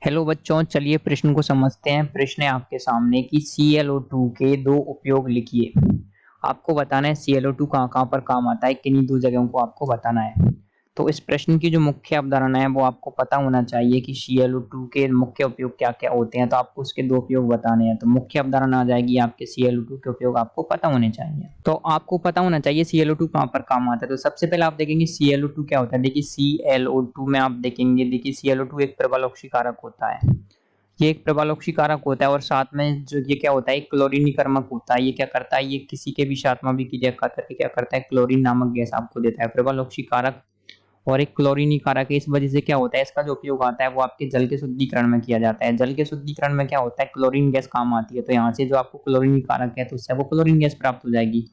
Hello बच्चों, चलिए प्रश्न को समझते हैं। प्रश्न है आपके सामने कि ClO2 के दो उपयोग लिखिए। आपको बताना है ClO2 कहाँ-कहाँ पर काम आता है, किन्हीं दो जगहों को आपको बताना है। तो इस प्रश्न की जो मुख्य अवधारणा है वो आपको पता होना चाहिए कि ClO2 के मुख्य उपयोग क्या-क्या होते हैं, तो आपको उसके दो उपयोग बताने हैं। तो मुख्य अवधारणा आ जाएगी आपके ClO2 के उपयोग आपको पता होने चाहिए। तो आपको पता होना चाहिए ClO2 कहाँ पर काम आता है। तो सबसे पहले आप देखेंगे ClO2 क्या होता है। देखिए ClO2 में आप देखेंगे, देखिए ClO2 एक प्रबल कारक होता है। ये एक प्रबल कारक होता है और साथ में जो ये क्या होता है, एक क्लोरीनीकर्मक होता है। ये क्या करता है, ये किसी के भी साथ भी क्रिया करके क्या करता है, क्लोरीन नामक गैस आपको देता है। प्रबल कारक और एक क्लोरीनीकारक है। इस वजह से क्या होता है, इसका जो उपयोग आता है वो आपके जल के शुद्धिकरण में किया जाता है। जल के शुद्धिकरण में क्या होता है, क्लोरीन गैस काम आती है। तो यहाँ से जो आपको क्लोरीनीकारक है तो उससे वो क्लोरीन गैस प्राप्त हो जाएगी।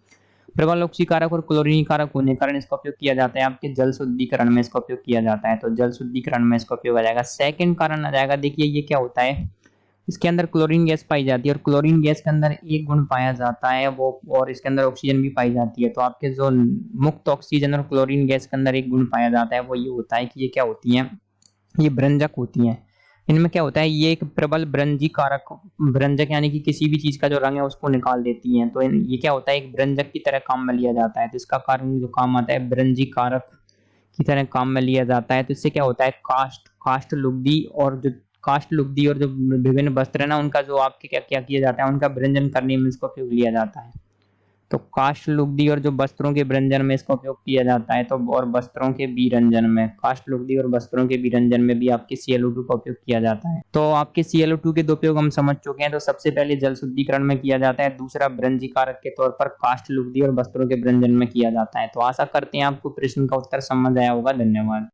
प्रबल ऑक्सीकारक और क्लोरीनीकारक होने के कारण इसका उपयोग किया जाता है आपके जल शुद्धिकरण में। इसका उपयोग किया जाता है, तो जल शुद्धिकरण में इसका उपयोग आ जाएगा। सेकंड कारण आ जाएगा, देखिए ये क्या होता है, इसके अंदर क्लोरीन गैस पाई जाती है और क्लोरीन गैस के अंदर एक गुण पाया जाता है वो, और इसके अंदर ऑक्सीजन भी पाई जाती है। तो आपके जो मुक्त ऑक्सीजन और क्लोरीन गैस के अंदर एक गुण पाया जाता है वो ये होता है कि ये क्या होती हैं, ये भ्रंजक होती हैं। इनमें क्या होता है, ये एक प्रबल भ्रंजी कारक, भ्रंजक यानी कि किसी भी चीज का जो रंग है उसको निकाल देती हैं। तो ये क्या होता है, एक भ्रंजक की तरह काम में लिया जाता है। तो इसका कारण जो काम आता है भ्रंजी कारक की तरह काम में लिया जाता है। तो इससे क्या होता है, काष्ठ काष्ठ लुगदी और जो काष्ठ लुगदी और जो विभिन्न वस्त्र है ना, उनका जो आपके क्या क्या किया जाता है, उनका भ्रंजन करने में इसका उपयोग लिया जाता है। तो काष्ठ लुगदी और जो वस्त्रों के भ्रंजन में इसका उपयोग किया जाता है। तो और वस्त्रों के विरंजन में, काष्ठ लुगदी और वस्त्रों के विरंजन में भी आपके ClO2 का उपयोग किया जाता है। तो आपके ClO2 के दो उपयोग हम समझ चुके हैं। तो सबसे पहले जल शुद्धिकरण में किया जाता है, दूसरा भ्रंजी कारक के तौर पर काष्ठ लुगदी और वस्त्रों के भ्रंजन में किया जाता है। तो आशा करते हैं आपको प्रश्न का उत्तर समझ आया होगा। धन्यवाद।